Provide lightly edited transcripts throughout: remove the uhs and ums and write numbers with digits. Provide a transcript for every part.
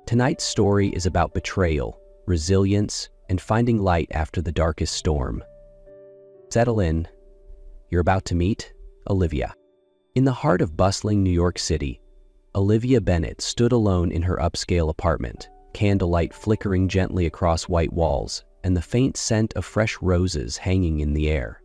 Tonight's story is about betrayal, resilience, and finding light after the darkest storm. Settle in. You're about to meet Olivia. In the heart of bustling New York City, Olivia Bennett stood alone in her upscale apartment, candlelight flickering gently across white walls and the faint scent of fresh roses hanging in the air.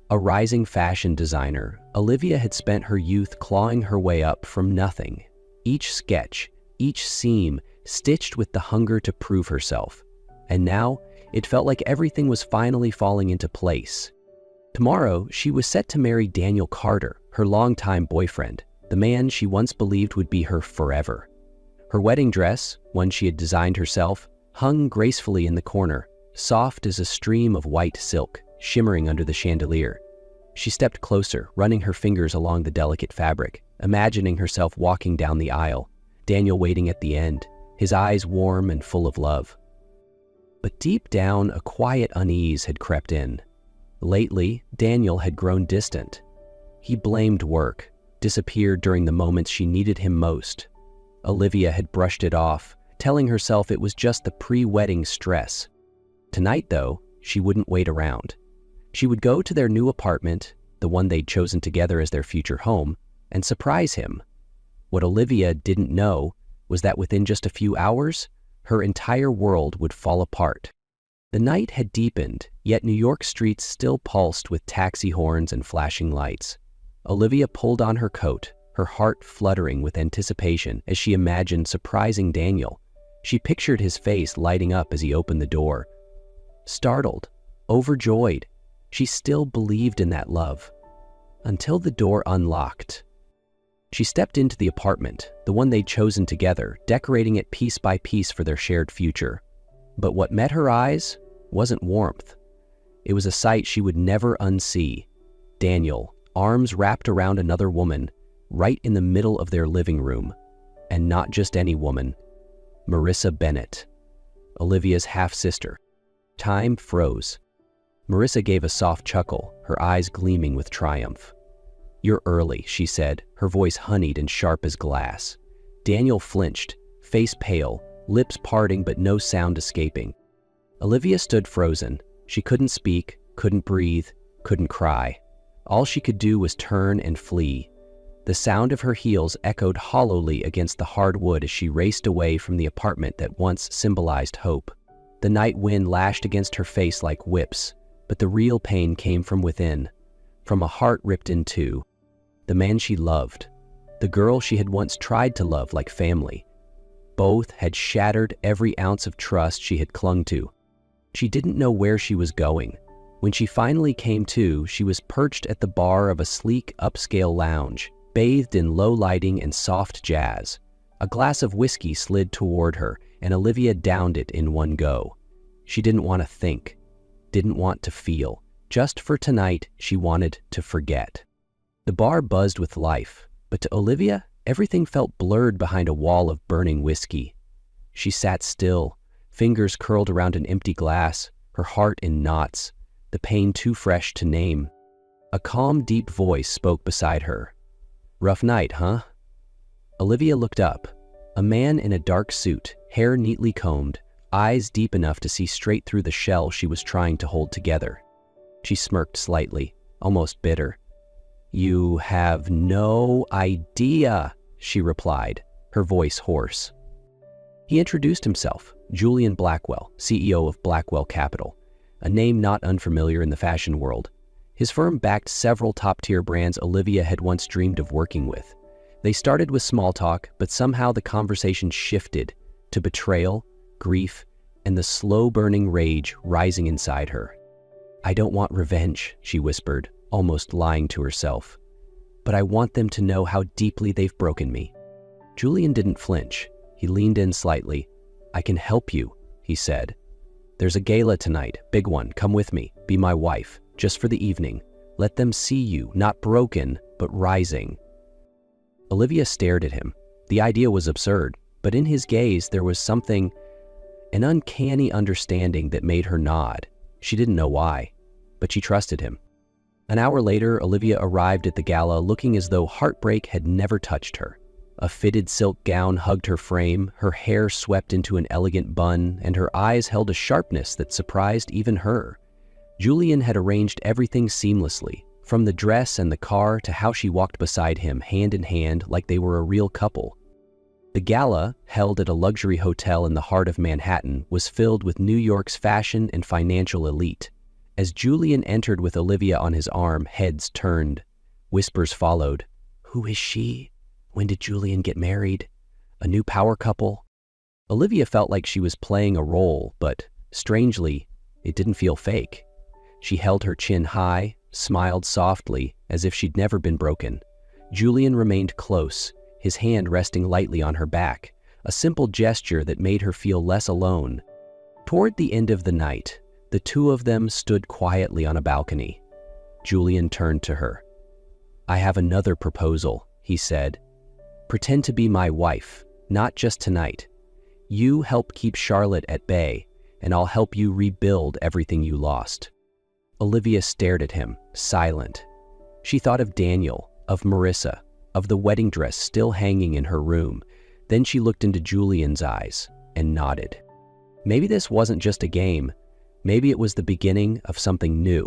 A rising fashion designer, Olivia had spent her youth clawing her way up from nothing, each sketch, each seam stitched with the hunger to prove herself. And now, it felt like everything was finally falling into place. Tomorrow, she was set to marry Daniel Carter, her longtime boyfriend, the man she once believed would be her forever. Her wedding dress, one she had designed herself, hung gracefully in the corner, soft as a stream of white silk, shimmering under the chandelier. She stepped closer, running her fingers along the delicate fabric, imagining herself walking down the aisle, Daniel waiting at the end, his eyes warm and full of love. But deep down, a quiet unease had crept in. Lately, Daniel had grown distant. He blamed work, disappeared during the moments she needed him most. Olivia had brushed it off, telling herself it was just the pre-wedding stress. Tonight, though, she wouldn't wait around. She would go to their new apartment, the one they'd chosen together as their future home, and surprise him. What Olivia didn't know was that within just a few hours, her entire world would fall apart. The night had deepened, yet New York streets still pulsed with taxi horns and flashing lights. Olivia pulled on her coat, her heart fluttering with anticipation as she imagined surprising Daniel. She pictured his face lighting up as he opened the door. Startled, overjoyed, she still believed in that love. Until the door unlocked. She stepped into the apartment, the one they'd chosen together, decorating it piece by piece for their shared future. But what met her eyes wasn't warmth. It was a sight she would never unsee. Daniel, arms wrapped around another woman, right in the middle of their living room. And not just any woman. Marissa Bennett, Olivia's half-sister. Time froze. Marissa gave a soft chuckle, her eyes gleaming with triumph. "You're early," she said, her voice honeyed and sharp as glass. Daniel flinched, face pale, lips parting but no sound escaping. Olivia stood frozen. She couldn't speak, couldn't breathe, couldn't cry. All she could do was turn and flee. The sound of her heels echoed hollowly against the hard wood as she raced away from the apartment that once symbolized hope. The night wind lashed against her face like whips, but the real pain came from within, from a heart ripped in two. The man she loved, the girl she had once tried to love like family. Both had shattered every ounce of trust she had clung to. She didn't know where she was going. When she finally came to, she was perched at the bar of a sleek, upscale lounge, bathed in low lighting and soft jazz. A glass of whiskey slid toward her, and Olivia downed it in one go. She didn't want to think, didn't want to feel. Just for tonight, she wanted to forget. The bar buzzed with life, but to Olivia, everything felt blurred behind a wall of burning whiskey. She sat still, fingers curled around an empty glass, her heart in knots, the pain too fresh to name. A calm, deep voice spoke beside her. "Rough night, huh?" Olivia looked up. A man in a dark suit, hair neatly combed, eyes deep enough to see straight through the shell she was trying to hold together. She smirked slightly, almost bitter. "You have no idea," she replied, her voice hoarse. He introduced himself, Julian Blackwell, CEO of Blackwell Capital, a name not unfamiliar in the fashion world. His firm backed several top-tier brands Olivia had once dreamed of working with. They started with small talk, but somehow the conversation shifted to betrayal, grief, and the slow-burning rage rising inside her. "I don't want revenge," she whispered, almost lying to herself. "But I want them to know how deeply they've broken me." Julian didn't flinch. He leaned in slightly. "I can help you," he said. "There's a gala tonight, big one. Come with me. Be my wife, just for the evening. Let them see you, not broken, but rising." Olivia stared at him. The idea was absurd, but in his gaze there was something, an uncanny understanding that made her nod. She didn't know why, but she trusted him. An hour later, Olivia arrived at the gala looking as though heartbreak had never touched her. A fitted silk gown hugged her frame, her hair swept into an elegant bun, and her eyes held a sharpness that surprised even her. Julian had arranged everything seamlessly, from the dress and the car to how she walked beside him hand in hand like they were a real couple. The gala, held at a luxury hotel in the heart of Manhattan, was filled with New York's fashion and financial elite. As Julian entered with Olivia on his arm, heads turned. Whispers followed. Who is she? When did Julian get married? A new power couple? Olivia felt like she was playing a role, but, strangely, it didn't feel fake. She held her chin high, smiled softly, as if she'd never been broken. Julian remained close, his hand resting lightly on her back, a simple gesture that made her feel less alone. Toward the end of the night, the two of them stood quietly on a balcony. Julian turned to her. I have another proposal, he said. Pretend to be my wife, not just tonight. You help keep Charlotte at bay, and I'll help you rebuild everything you lost. Olivia stared at him, silent. She thought of Daniel, of Marissa, of the wedding dress still hanging in her room. Then she looked into Julian's eyes and nodded. Maybe this wasn't just a game. Maybe it was the beginning of something new.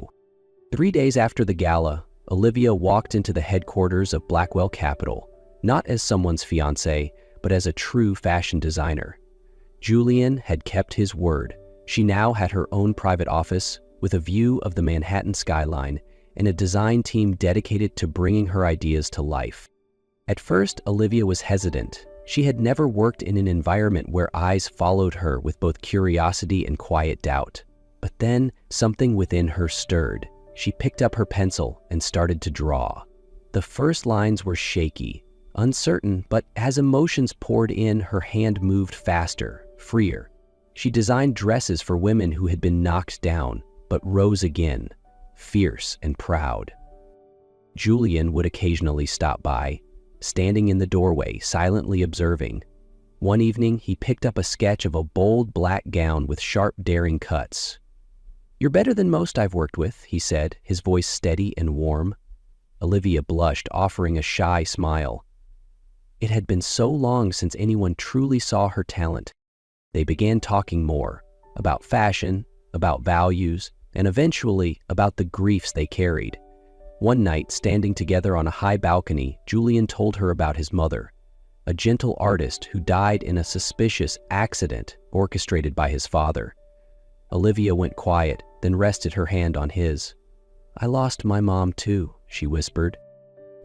3 days after the gala, Olivia walked into the headquarters of Blackwell Capital, not as someone's fiancé, but as a true fashion designer. Julian had kept his word. She now had her own private office with a view of the Manhattan skyline and a design team dedicated to bringing her ideas to life. At first, Olivia was hesitant. She had never worked in an environment where eyes followed her with both curiosity and quiet doubt. But then, something within her stirred. She picked up her pencil and started to draw. The first lines were shaky, uncertain, but as emotions poured in, her hand moved faster, freer. She designed dresses for women who had been knocked down, but rose again, fierce and proud. Julian would occasionally stop by, standing in the doorway, silently observing. One evening, he picked up a sketch of a bold black gown with sharp, daring cuts. You're better than most I've worked with, he said, his voice steady and warm. Olivia blushed, offering a shy smile. It had been so long since anyone truly saw her talent. They began talking more, about fashion, about values, and eventually about the griefs they carried. One night, standing together on a high balcony, Julian told her about his mother, a gentle artist who died in a suspicious accident orchestrated by his father. Olivia went quiet, then rested her hand on his. I lost my mom too, she whispered.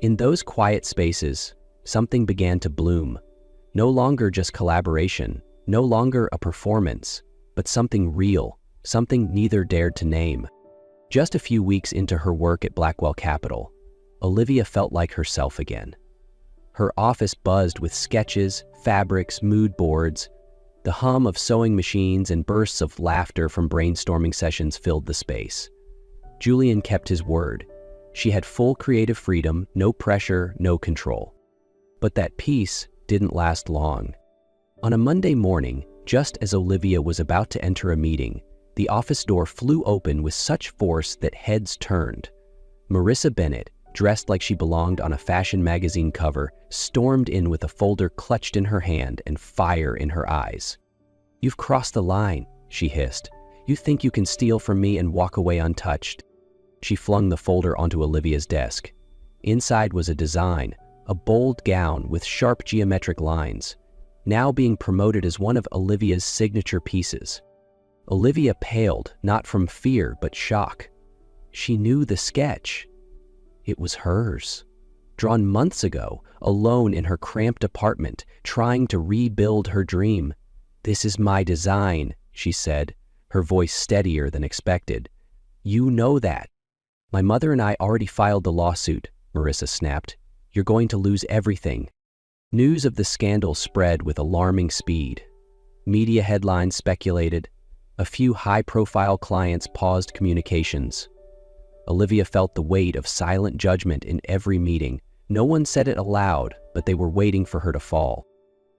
In those quiet spaces, something began to bloom. No longer just collaboration, no longer a performance, but something real, something neither dared to name. Just a few weeks into her work at Blackwell Capital, Olivia felt like herself again. Her office buzzed with sketches, fabrics, mood boards. The hum of sewing machines and bursts of laughter from brainstorming sessions filled the space. Julian kept his word. She had full creative freedom, no pressure, no control. But that peace didn't last long. On a Monday morning, just as Olivia was about to enter a meeting, the office door flew open with such force that heads turned. Marissa Bennett, dressed like she belonged on a fashion magazine cover, stormed in with a folder clutched in her hand and fire in her eyes. You've crossed the line, she hissed. You think you can steal from me and walk away untouched. She flung the folder onto Olivia's desk. Inside was a design, a bold gown with sharp geometric lines, now being promoted as one of Olivia's signature pieces. Olivia paled, not from fear but shock. She knew the sketch. It was hers, drawn months ago, alone in her cramped apartment, trying to rebuild her dream. This is my design, she said, her voice steadier than expected. You know that. My mother and I already filed the lawsuit, Marissa snapped. You're going to lose everything. News of the scandal spread with alarming speed. Media headlines speculated. A few high-profile clients paused communications. Olivia felt the weight of silent judgment in every meeting. No one said it aloud, but they were waiting for her to fall.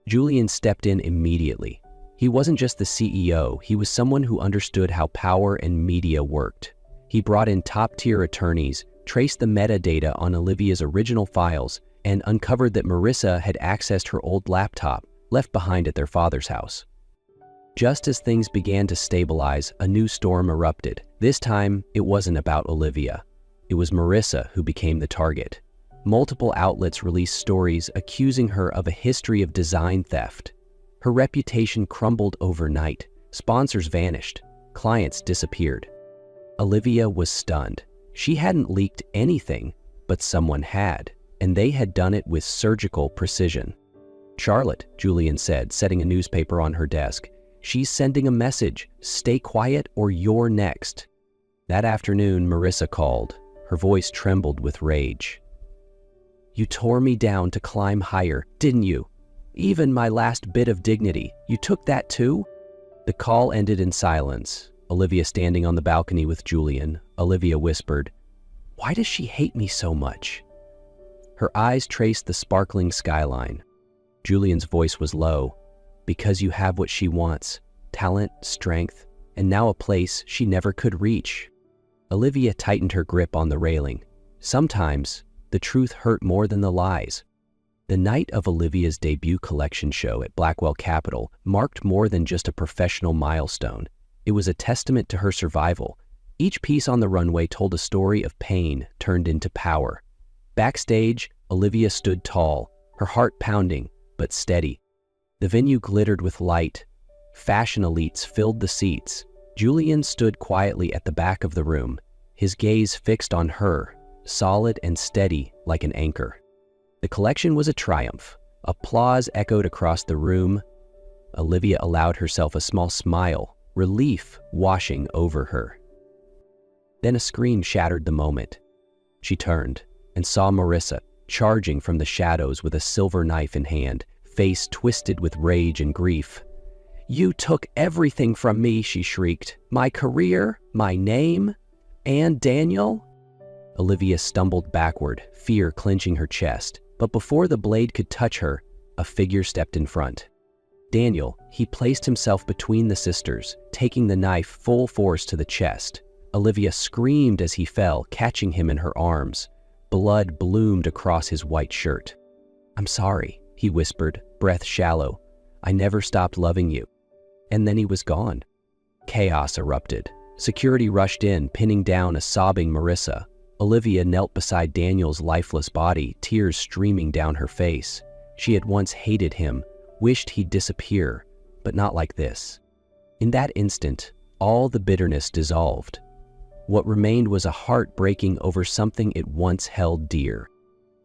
Julian stepped in immediately. He wasn't just the CEO, he was someone who understood how power and media worked. He brought in top-tier attorneys, traced the metadata on Olivia's original files, and uncovered that Marissa had accessed her old laptop left behind at their father's house. Just as things began to stabilize, a new storm erupted. This time, it wasn't about Olivia. It was Marissa who became the target. Multiple outlets released stories accusing her of a history of design theft. Her reputation crumbled overnight. Sponsors vanished. Clients disappeared. Olivia was stunned. She hadn't leaked anything, but someone had, and they had done it with surgical precision. "Charlotte," Julian said, setting a newspaper on her desk. "She's sending a message. Stay quiet or you're next." That afternoon, Marissa called. Her voice trembled with rage. "You tore me down to climb higher, didn't you? Even my last bit of dignity, you took that too?" The call ended in silence. Olivia standing on the balcony with Julian. Olivia whispered, "Why does she hate me so much?" Her eyes traced the sparkling skyline. Julian's voice was low. "Because you have what she wants, talent, strength, and now a place she never could reach." Olivia tightened her grip on the railing. Sometimes, the truth hurt more than the lies. The night of Olivia's debut collection show at Blackwell Capitol marked more than just a professional milestone. It was a testament to her survival. Each piece on the runway told a story of pain turned into power. Backstage, Olivia stood tall, her heart pounding, but steady. The venue glittered with light. Fashion elites filled the seats. Julian stood quietly at the back of the room, his gaze fixed on her, solid and steady like an anchor. The collection was a triumph. Applause echoed across the room. Olivia allowed herself a small smile, relief washing over her. Then a scream shattered the moment. She turned and saw Marissa charging from the shadows with a silver knife in hand, face twisted with rage and grief. "You took everything from me," she shrieked. "My career, my name, and Daniel." Olivia stumbled backward, fear clenching her chest. But before the blade could touch her, a figure stepped in front. Daniel, he placed himself between the sisters, taking the knife full force to the chest. Olivia screamed as he fell, catching him in her arms. Blood bloomed across his white shirt. "I'm sorry," he whispered, breath shallow. "I never stopped loving you." And then he was gone. Chaos erupted. Security rushed in, pinning down a sobbing Marissa. Olivia knelt beside Daniel's lifeless body, tears streaming down her face. She had once hated him, wished he'd disappear, but not like this. In that instant, all the bitterness dissolved. What remained was a heart breaking over something it once held dear.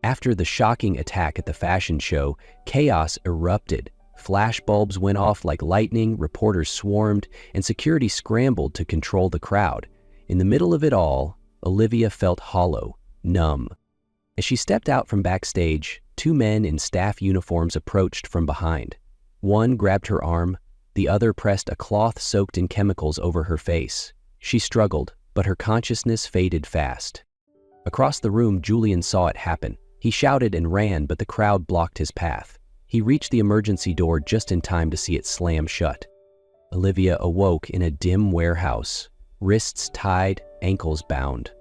After the shocking attack at the fashion show, chaos erupted. Flashbulbs went off like lightning, reporters swarmed, and security scrambled to control the crowd. In the middle of it all, Olivia felt hollow, numb. As she stepped out from backstage, two men in staff uniforms approached from behind. One grabbed her arm, the other pressed a cloth soaked in chemicals over her face. She struggled, but her consciousness faded fast. Across the room, Julian saw it happen. He shouted and ran, but the crowd blocked his path. He reached the emergency door just in time to see it slam shut. Olivia awoke in a dim warehouse, wrists tied, ankles bound.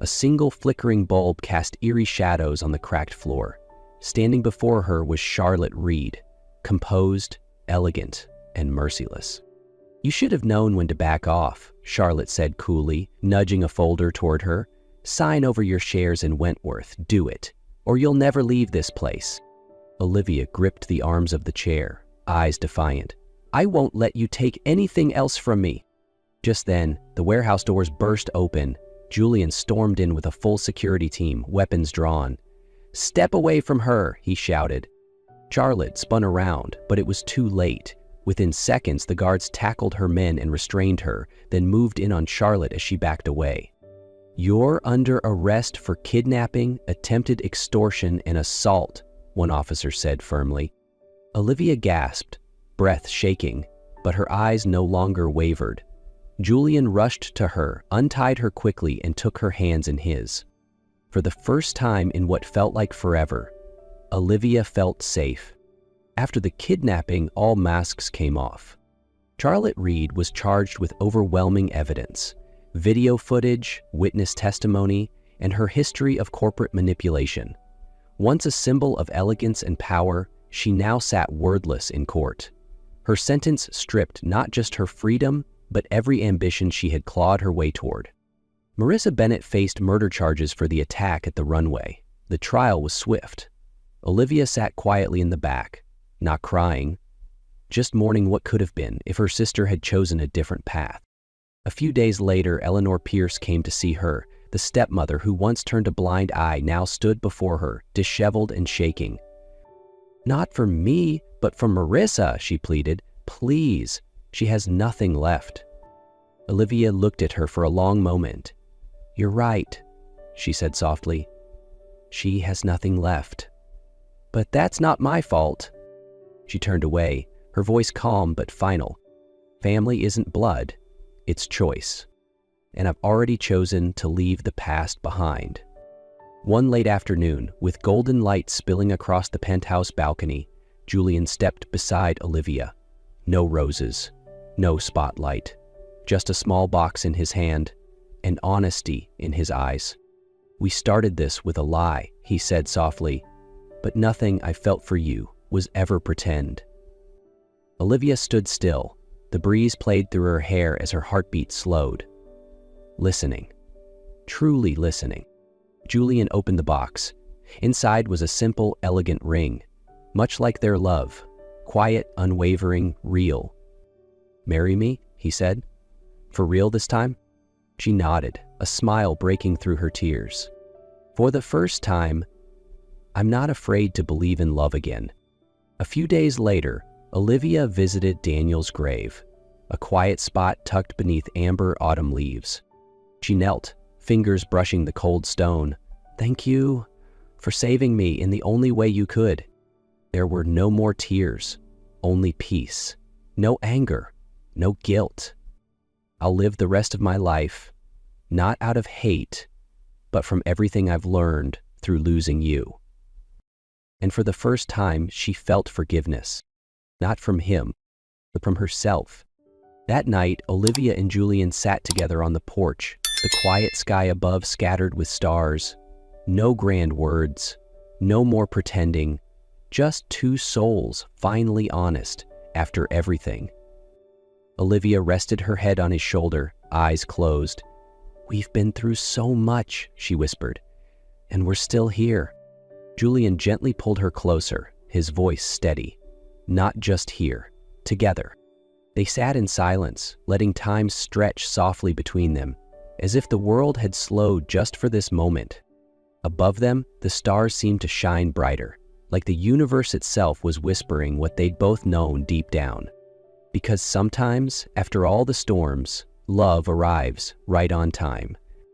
A single flickering bulb cast eerie shadows on the cracked floor. Standing before her was Charlotte Reed, composed, elegant, and merciless. "You should have known when to back off," Charlotte said coolly, nudging a folder toward her. "Sign over your shares in Wentworth, do it, or you'll never leave this place." Olivia gripped the arms of the chair, eyes defiant. "I won't let you take anything else from me." Just then, the warehouse doors burst open. Julian stormed in with a full security team, weapons drawn. "Step away from her," he shouted. Charlotte spun around, but it was too late. Within seconds, the guards tackled her men and restrained her, then moved in on Charlotte as she backed away. "You're under arrest for kidnapping, attempted extortion, and assault," one officer said firmly. Olivia gasped, breath shaking, but her eyes no longer wavered. Julian rushed to her, untied her quickly, and took her hands in his. For the first time in what felt like forever, Olivia felt safe. After the kidnapping, all masks came off. Charlotte Reed was charged with overwhelming evidence, video footage, witness testimony, and her history of corporate manipulation. Once a symbol of elegance and power, she now sat wordless in court. Her sentence stripped not just her freedom, but every ambition she had clawed her way toward. Marissa Bennett faced murder charges for the attack at the runway. The trial was swift. Olivia sat quietly in the back, not crying, just mourning what could have been if her sister had chosen a different path. A few days later, Eleanor Pierce came to see her. The stepmother who once turned a blind eye now stood before her, disheveled and shaking. "Not for me, but for Marissa," she pleaded. "Please, she has nothing left." Olivia looked at her for a long moment. "You're right," she said softly. "She has nothing left. But that's not my fault." She turned away, her voice calm but final. "Family isn't blood, it's choice. And I've already chosen to leave the past behind." One late afternoon, with golden light spilling across the penthouse balcony, Julian stepped beside Olivia. No roses, no spotlight, just a small box in his hand, and honesty in his eyes. "We started this with a lie," he said softly, "but nothing I felt for you was ever pretend." Olivia stood still. The breeze played through her hair as her heartbeat slowed. Listening. Truly listening. Julian opened the box. Inside was a simple, elegant ring, much like their love, quiet, unwavering, real. "Marry me?" he said. "For real this time?" She nodded, a smile breaking through her tears. "For the first time, I'm not afraid to believe in love again." A few days later, Olivia visited Daniel's grave, a quiet spot tucked beneath amber autumn leaves. She knelt, fingers brushing the cold stone. "Thank you for saving me in the only way you could." There were no more tears, only peace. No anger, no guilt. "I'll live the rest of my life, not out of hate, but from everything I've learned through losing you." And for the first time, she felt forgiveness, not from him, but from herself. That night, Olivia and Julian sat together on the porch, the quiet sky above scattered with stars. No grand words, no more pretending, just two souls finally honest after everything. Olivia rested her head on his shoulder, eyes closed. "We've been through so much," she whispered, "and we're still here." Julian gently pulled her closer, his voice steady. "Not just here, together." They sat in silence, letting time stretch softly between them, as if the world had slowed just for this moment. Above them, the stars seemed to shine brighter, like the universe itself was whispering what they'd both known deep down. Because sometimes, after all the storms, love arrives right on time.